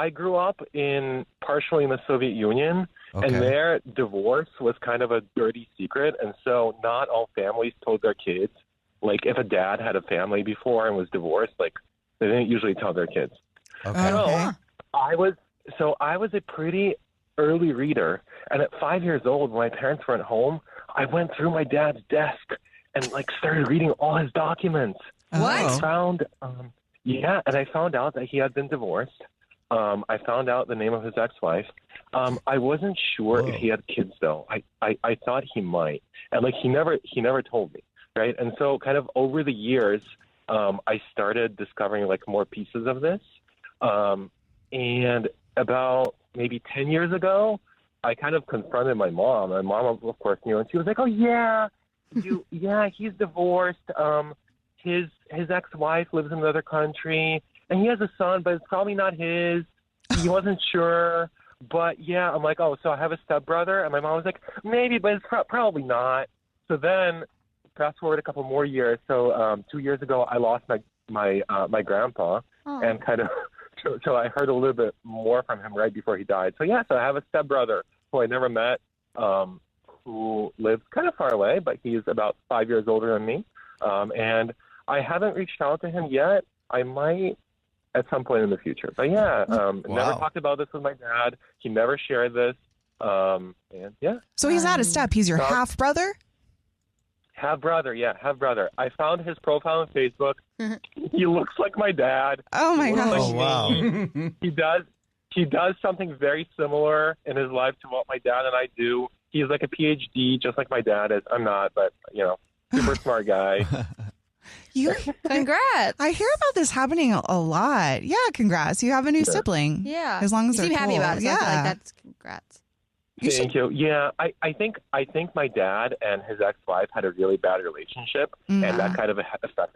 I grew up partially in the Soviet Union, and their divorce was kind of a dirty secret. And so not all families told their kids. Like, if a dad had a family before and was divorced, like, they didn't usually tell their kids. Okay. So I was a pretty early reader. And at 5 years old, when my parents weren't home, I went through my dad's desk and, like, started reading all his documents. What? I found, and I found out that he had been divorced. I found out the name of his ex-wife. I wasn't sure if he had kids, though. I thought he might, and like he never told me, right? And so, kind of over the years, I started discovering like more pieces of this. And about maybe 10 years ago, I kind of confronted my mom. My mom, of course, knew, and she was like, "Oh yeah, he's divorced. His ex-wife lives in another country, and he has a son, but it's probably not his. He wasn't sure, but yeah." I'm like, "Oh, so I have a stepbrother?" And my mom was like, "Maybe, but it's probably not." So then, fast forward a couple more years. So 2 years ago, I lost my grandpa, and kind of so I heard a little bit more from him right before he died. So yeah, so I have a stepbrother who I never met, who lives kind of far away, but he's about 5 years older than me, and I haven't reached out to him yet. I might at some point in the future. But yeah, never talked about this with my dad. He never shared this. And yeah. So he's not a step. He's your half brother? Half brother. I found his profile on Facebook. He looks like my dad. Oh my gosh. Oh, wow. He does something very similar in his life to what my dad and I do. He's like a PhD, just like my dad is. I'm not, but super smart guy. Congrats. I hear about this happening a lot. Yeah, congrats. You have a new sibling. Yeah. As long as you they're seem happy cool. about it. So I feel like that's congrats. Thank you. Yeah, I think my dad and his ex-wife had a really bad relationship, and that kind of affected